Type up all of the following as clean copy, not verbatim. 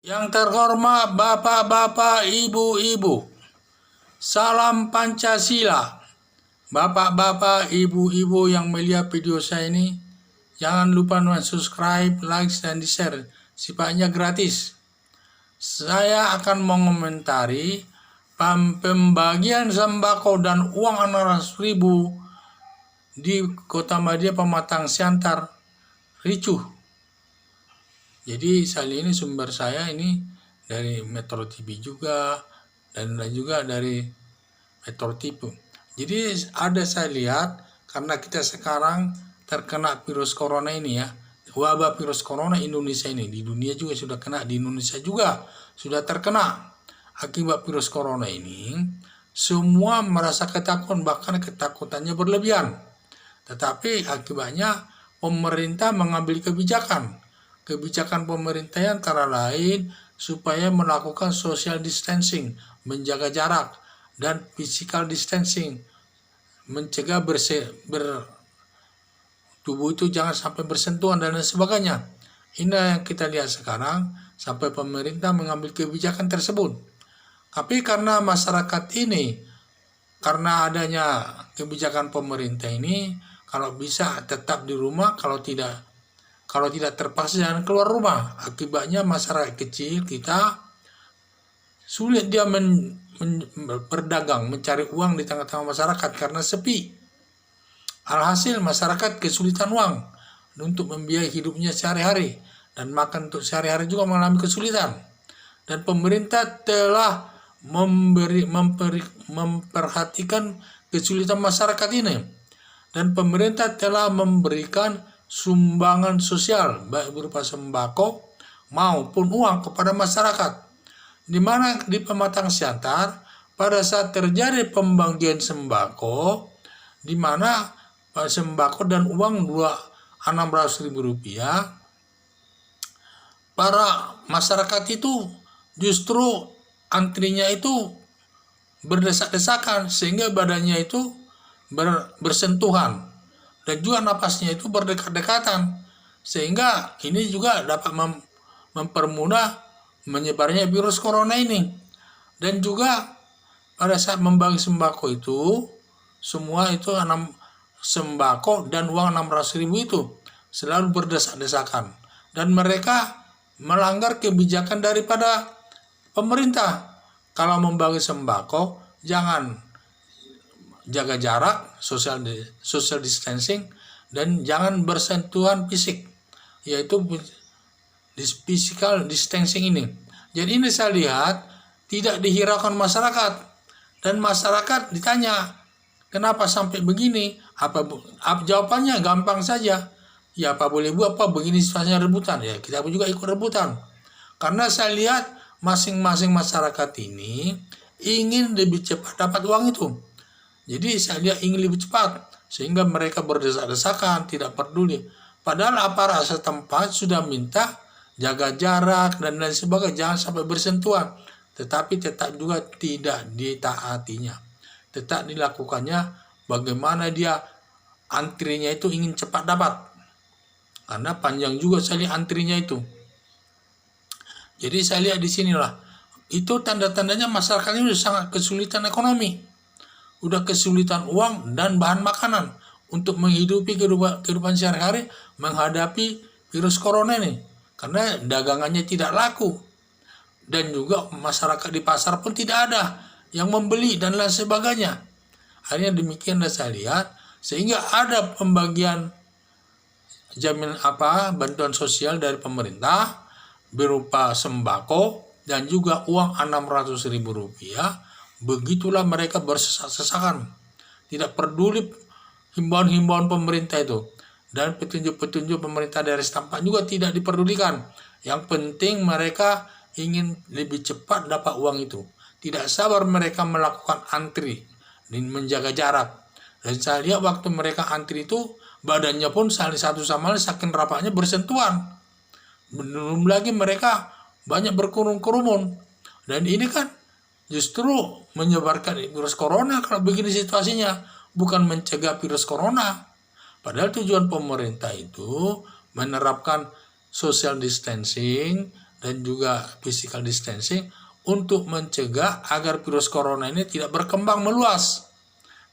Yang terhormat Bapak-Bapak, Ibu-Ibu, salam Pancasila. Bapak-bapak, Ibu-Ibu yang melihat video saya ini, jangan lupa subscribe, like, dan di-share. Sifatnya gratis. Saya akan mengomentari pembagian sembako dan uang 600.000 di Kota Madia Pematang Siantar ricuh. Jadi kali ini sumber saya ini dari Metro TV juga dan juga dari Metro TV. Jadi ada saya lihat karena kita sekarang terkena virus corona ini ya, wabah virus corona Indonesia ini, di dunia juga sudah kena, di Indonesia juga sudah terkena akibat virus corona ini. Semua merasa ketakutan, bahkan ketakutannya berlebihan. Tetapi akibatnya pemerintah mengambil kebijakan pemerintah antara lain supaya melakukan social distancing, menjaga jarak, dan physical distancing, mencegah tubuh itu jangan sampai bersentuhan dan lain sebagainya. Ini yang kita lihat sekarang sampai pemerintah mengambil kebijakan tersebut. Tapi karena masyarakat ini, karena adanya kebijakan pemerintah ini, kalau bisa tetap di rumah, kalau tidak terpaksa jangan keluar rumah. Akibatnya masyarakat kecil kita sulit dia berdagang, mencari uang di tengah-tengah masyarakat karena sepi. Alhasil masyarakat kesulitan uang untuk membiayai hidupnya sehari-hari, dan makan untuk sehari-hari juga mengalami kesulitan. Dan pemerintah telah memperhatikan kesulitan masyarakat ini, dan pemerintah telah memberikan sumbangan sosial baik berupa sembako maupun uang kepada masyarakat, di mana di Pematang Siantar pada saat terjadi pembagian sembako, di mana sembako dan uang Rp600.000, para masyarakat itu justru antrinya itu berdesak-desakan sehingga badannya itu bersentuhan dan juga napasnya itu berdekat-dekatan, sehingga ini juga dapat mempermudah menyebarnya virus corona ini. Dan juga pada saat membagi sembako itu, semua itu sembako dan uang 600.000 itu selalu berdesak-desakan, dan mereka melanggar kebijakan daripada pemerintah. Kalau membagi sembako jangan jaga jarak, social distancing, dan jangan bersentuhan fisik, yaitu physical distancing ini. Jadi ini saya lihat tidak dihiraukan masyarakat, dan masyarakat ditanya kenapa sampai begini, jawabannya gampang saja, ya apa boleh buat, apa begini situasinya rebutan, ya kita juga ikut rebutan. Karena saya lihat masing-masing masyarakat ini ingin lebih cepat dapat uang itu. Jadi saya lihat ingin lebih cepat, sehingga mereka berdesak-desakan, tidak peduli. Padahal aparat setempat sudah minta jaga jarak dan lain sebagainya, jangan sampai bersentuhan. Tetapi tetap juga tidak ditaatinya. Tetap dilakukannya bagaimana dia antrinya itu ingin cepat dapat. Karena panjang juga saya lihat antrinya itu. Jadi saya lihat di sinilah, itu tanda-tandanya masyarakat ini sudah sangat kesulitan ekonomi. Udah kesulitan uang dan bahan makanan untuk menghidupi kehidupan sehari-hari menghadapi virus corona ini, karena dagangannya tidak laku, dan juga masyarakat di pasar pun tidak ada yang membeli dan lain sebagainya. Akhirnya demikian saya lihat, sehingga ada pembagian bantuan sosial dari pemerintah berupa sembako dan juga uang Rp600.000. Begitulah mereka bersesak-sesakan, tidak peduli himbauan-himbauan pemerintah itu, dan petunjuk-petunjuk pemerintah dari setempat juga tidak diperdulikan. Yang penting mereka ingin lebih cepat dapat uang itu, tidak sabar mereka melakukan antri dan menjaga jarak. Dan saya lihat waktu mereka antri itu badannya pun saling satu sama lain saking rapatnya bersentuhan. Belum lagi mereka banyak berkerumun, dan ini kan justru menyebarkan virus corona kalau begini situasinya, bukan mencegah virus corona. Padahal tujuan pemerintah itu menerapkan social distancing dan juga physical distancing untuk mencegah agar virus corona ini tidak berkembang meluas.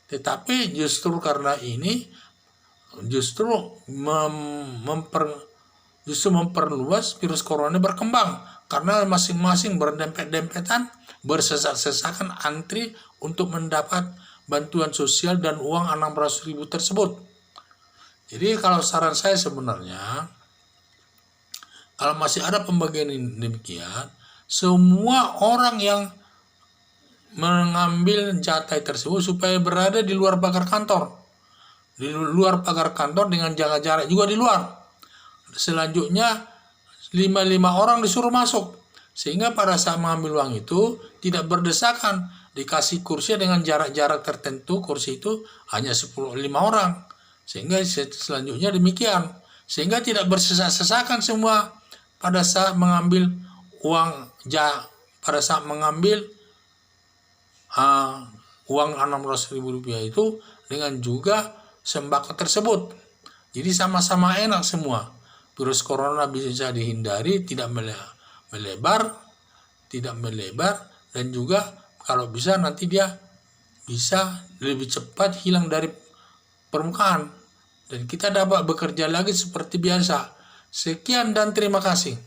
Tetapi justru karena ini justru memperluas virus corona berkembang karena masing-masing berdempet-dempetan, bersesak-sesakan antri untuk mendapat bantuan sosial dan uang 600.000 tersebut. Jadi kalau saran saya sebenarnya, kalau masih ada pembagian demikian, semua orang yang mengambil jatah tersebut supaya berada di luar pagar kantor. Di luar pagar kantor dengan jaga jarak juga di luar. Selanjutnya 5 orang disuruh masuk. Sehingga pada saat mengambil uang itu tidak berdesakan. Dikasih kursi dengan jarak-jarak tertentu, kursi itu hanya 5 orang. Sehingga selanjutnya demikian. Sehingga tidak bersesak-sesakan semua pada saat mengambil uang, pada saat mengambil uang 600.000 rupiah itu dengan juga sembako tersebut. Jadi sama-sama enak semua. Virus corona bisa dihindari, tidak melebar, dan juga kalau bisa nanti dia bisa lebih cepat hilang dari permukaan dan kita dapat bekerja lagi seperti biasa. Sekian dan terima kasih.